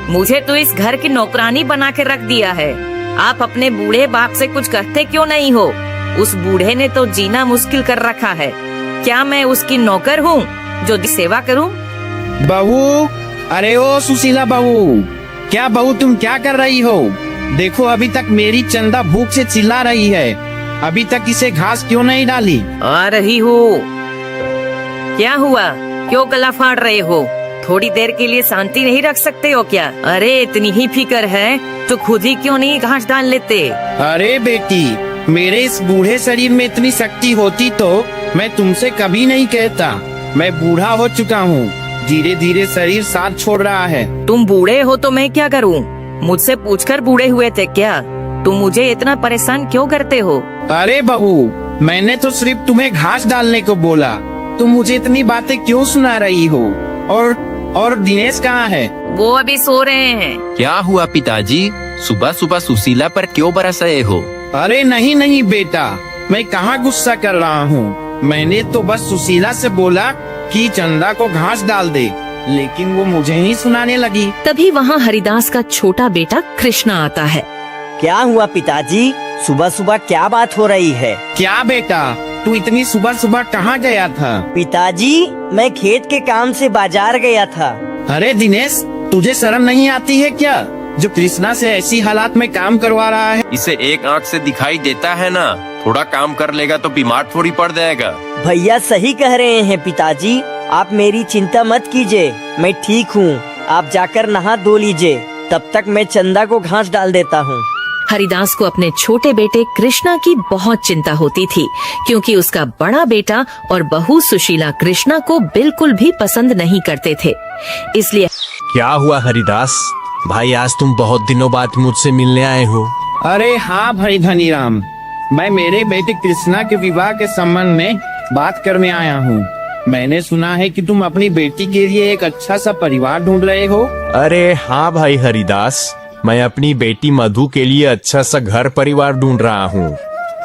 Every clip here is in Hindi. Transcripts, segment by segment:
मुझे तो इस घर की नौकरानी बना के रख दिया है। आप अपने बूढ़े बाप से कुछ कहते क्यों नहीं हो? उस बूढ़े ने तो जीना मुश्किल कर रखा है। क्या मैं उसकी नौकर हूँ जो सेवा करूँ? बहू, अरे ओ सुशीला बहू, क्या बहू तुम क्या कर रही हो? देखो अभी तक मेरी चंदा भूख से चिल्ला रही है, अभी तक इसे घास क्यों नहीं डाली? आ रही हूँ। क्या हुआ, क्यों गला फाड़ रहे हो? थोड़ी देर के लिए शांति नहीं रख सकते हो क्या? अरे इतनी ही फिक्र है तो खुद ही क्यों नहीं घास डाल लेते? अरे बेटी, मेरे इस बूढ़े शरीर में इतनी शक्ति होती तो मैं तुमसे कभी नहीं कहता। मैं बूढ़ा हो चुका हूँ, धीरे धीरे शरीर साथ छोड़ रहा है। तुम बूढ़े हो तो मैं क्या करूँ? मुझसे पूछकर बूढ़े हुए थे क्या? तुम मुझे इतना परेशान क्यों करते हो? अरे बहू, मैंने तो सिर्फ तुम्हें घास डालने को बोला, तुम मुझे इतनी बातें क्यों सुना रही हो? और दिनेश कहाँ है? वो अभी सो रहे हैं। क्या हुआ पिताजी, सुबह सुबह सुशीला पर क्यों बरस रहे हो? अरे नहीं नहीं बेटा, मैं कहाँ गुस्सा कर रहा हूँ। मैंने तो बस सुशीला से बोला कि चंदा को घास डाल दे, लेकिन वो मुझे ही सुनाने लगी। तभी वहाँ हरिदास का छोटा बेटा कृष्णा आता है। क्या हुआ पिताजी, सुबह सुबह क्या बात हो रही है? क्या बेटा, तू इतनी सुबह सुबह कहाँ गया था? पिताजी, मैं खेत के काम से बाजार गया था। अरे दिनेश, तुझे शर्म नहीं आती है क्या, जो कृष्णा से ऐसी हालात में काम करवा रहा है? इसे एक आंख से दिखाई देता है ना, थोड़ा काम कर लेगा तो बीमार थोड़ी पड़ जाएगा। भैया सही कह रहे हैं पिताजी, आप मेरी चिंता मत कीजिए, मैं ठीक हूँ। आप जाकर नहा धो लीजिए, तब तक मैं चंदा को घास डाल देता हूँ। हरिदास को अपने छोटे बेटे कृष्णा की बहुत चिंता होती थी, क्योंकि उसका बड़ा बेटा और बहू सुशीला कृष्णा को बिल्कुल भी पसंद नहीं करते थे। इसलिए क्या हुआ हरिदास भाई, आज तुम बहुत दिनों बाद मुझसे मिलने आए हो? अरे हाँ भाई धनीराम, मैं मेरे बेटे कृष्णा के विवाह के संबंध में बात करने आया हूँ। मैंने सुना है कि तुम अपनी बेटी के लिए एक अच्छा सा परिवार ढूंढ रहे हो। अरे हाँ भाई हरिदास, मैं अपनी बेटी मधु के लिए अच्छा सा घर परिवार ढूंढ रहा हूँ।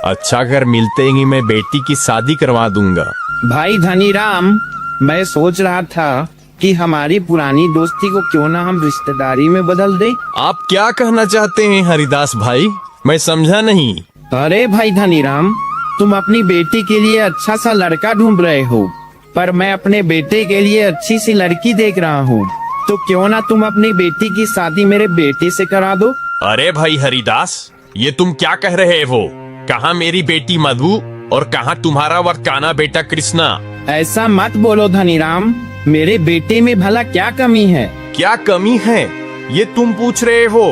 अच्छा घर मिलते ही मैं बेटी की शादी करवा दूंगा। भाई धनीराम, मैं सोच रहा था कि हमारी पुरानी दोस्ती को क्यों ना हम रिश्तेदारी में बदल दे। आप क्या कहना चाहते हैं हरिदास भाई, मैं समझा नहीं। अरे भाई धनीराम, तुम अपनी बेटी के लिए अच्छा सा लड़का ढूंढ रहे हो, पर मैं अपने बेटे के लिए अच्छी सी लड़की देख रहा हूँ, तो क्यों ना तुम अपनी बेटी की शादी मेरे बेटे से करा दो। अरे भाई हरिदास, ये तुम क्या कह रहे हो? कहाँ मेरी बेटी मधु और कहाँ तुम्हारा वरकाना बेटा कृष्णा? ऐसा मत बोलो धनीराम, मेरे बेटे में भला क्या कमी है? क्या कमी है ये तुम पूछ रहे हो?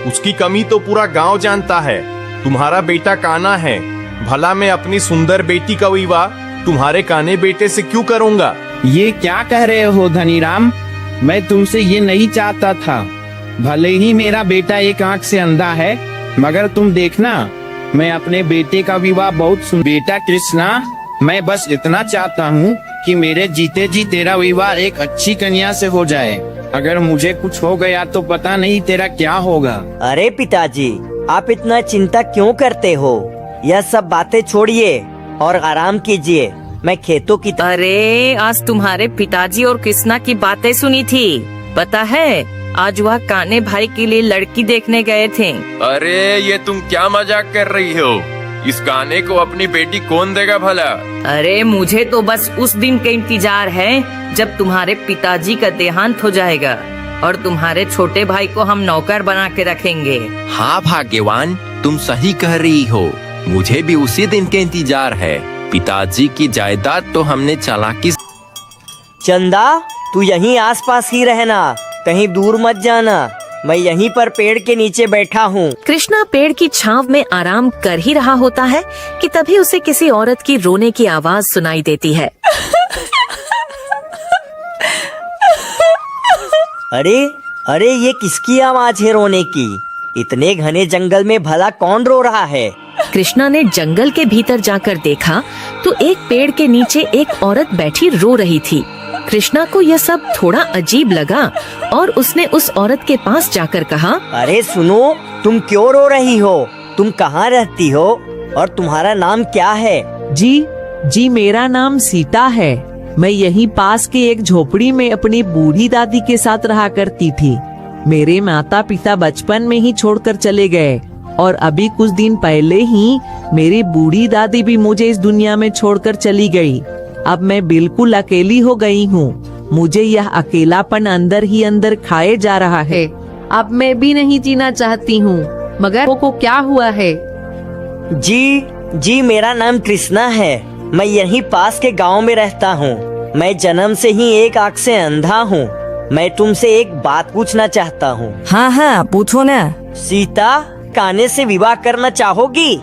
उसकी कमी तो पूरा गांव जानता है। तुम्हारा बेटा काना है, भला मैं अपनी सुंदर बेटी का विवाह तुम्हारे काने बेटे से क्यों करूँगा? ये क्या कह रहे हो धनीराम, मैं तुमसे ये नहीं चाहता था। भले ही मेरा बेटा एक आंख से अंधा है, मगर तुम देखना, मैं अपने बेटे का विवाह बहुत बेटा कृष्णा, मैं बस इतना चाहता हूँ कि मेरे जीते जी तेरा विवाह एक अच्छी कन्या से हो जाए। अगर मुझे कुछ हो गया तो पता नहीं तेरा क्या होगा। अरे पिताजी, आप इतना चिंता क्यों करते हो? यह सब बातें छोड़िए और आराम कीजिए। मैं खेतों की अरे आज तुम्हारे पिताजी और कृष्णा की बातें सुनी थी, पता है आज वह काने भाई के लिए लड़की देखने गए थे। अरे ये तुम क्या मजाक कर रही हो? इस काने को अपनी बेटी कौन देगा भला? अरे मुझे तो बस उस दिन का इंतजार है जब तुम्हारे पिताजी का देहांत हो जाएगा और तुम्हारे छोटे भाई को हम नौकर बना के रखेंगे। हाँ भाग्यवान, तुम सही कह रही हो, मुझे भी उसी दिन के इंतजार है। पिताजी की जायदाद तो हमने चालाकी। चंदा, तू यहीं आसपास ही रहना, कहीं दूर मत जाना। मैं यहीं पर पेड़ के नीचे बैठा हूँ। कृष्णा पेड़ की छांव में आराम कर ही रहा होता है कि तभी उसे किसी औरत की रोने की आवाज सुनाई देती है। अरे अरे, ये किसकी आवाज है रोने की? इतने घने जंगल में भला कौन रो रहा है? कृष्णा ने जंगल के भीतर जाकर देखा तो एक पेड़ के नीचे एक औरत बैठी रो रही थी। कृष्णा को यह सब थोड़ा अजीब लगा और उसने उस औरत के पास जाकर कहा, अरे सुनो, तुम क्यों रो रही हो? तुम कहाँ रहती हो और तुम्हारा नाम क्या है? जी मेरा नाम सीता है। मैं यहीं पास के एक झोपड़ी में अपनी बूढ़ी दादी के साथ रहा करती थी। मेरे माता पिता बचपन में ही छोड़कर चले गए और अभी कुछ दिन पहले ही मेरी बूढ़ी दादी भी मुझे इस दुनिया में छोड़कर चली गई। अब मैं बिल्कुल अकेली हो गई हूँ। मुझे यह अकेलापन अंदर ही अंदर खाए जा रहा है। अब मैं भी नहीं जीना चाहती हूँ। मगर को क्या हुआ है? जी मेरा नाम कृष्णा है। मैं यहीं पास के गांव में रहता हूँ। मैं जन्म से ही एक आंख से अंधा हूँ। मैं तुमसे एक बात पूछना चाहता हूँ। हाँ पूछो ना। सीता, कान्हे से विवाह करना चाहोगी?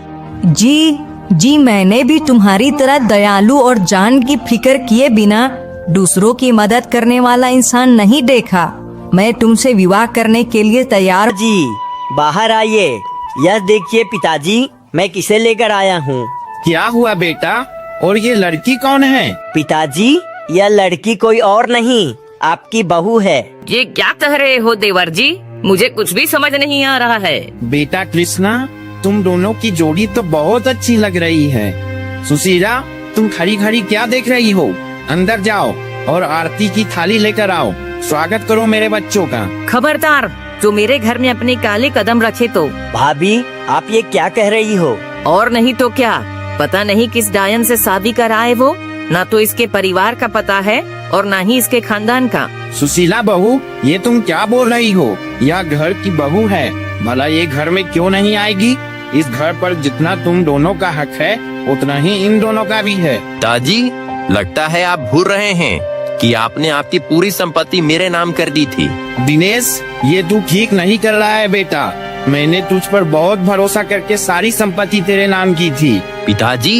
जी मैंने भी तुम्हारी तरह दयालु और जान की फिक्र किए बिना दूसरों की मदद करने वाला इंसान नहीं देखा। मैं तुमसे विवाह करने के लिए तैयार। जी बाहर आइए। यह देखिए पिताजी, मैं किसे लेकर आया हूँ। क्या हुआ बेटा? और ये लड़की कौन है? पिताजी, यह लड़की कोई और नहीं, आपकी बहू है। ये क्या कह रहे हो देवर जी? मुझे कुछ भी समझ नहीं आ रहा है। बेटा कृष्णा, तुम दोनों की जोड़ी तो बहुत अच्छी लग रही है। सुशीला, तुम खड़ी खड़ी क्या देख रही हो? अंदर जाओ और आरती की थाली लेकर आओ। स्वागत करो मेरे बच्चों का। खबरदार, जो मेरे घर में अपने काले कदम रखे तो। भाभी, आप ये क्या कह रही हो? और नहीं तो क्या, पता नहीं किस डायन से शादी कराए वो। ना तो इसके परिवार का पता है और ना ही इसके खानदान का। सुशीला बहू, ये तुम क्या बोल रही हो? यह घर की बहू है, भला ये घर में क्यों नहीं आएगी? इस घर पर जितना तुम दोनों का हक है उतना ही इन दोनों का भी है। पिताजी, लगता है आप भूल रहे हैं कि आपने आपकी पूरी संपत्ति मेरे नाम कर दी थी। दिनेश, ये तू ठीक नहीं कर रहा है बेटा। मैंने तुझ पर बहुत भरोसा करके सारी संपत्ति तेरे नाम की थी। पिताजी,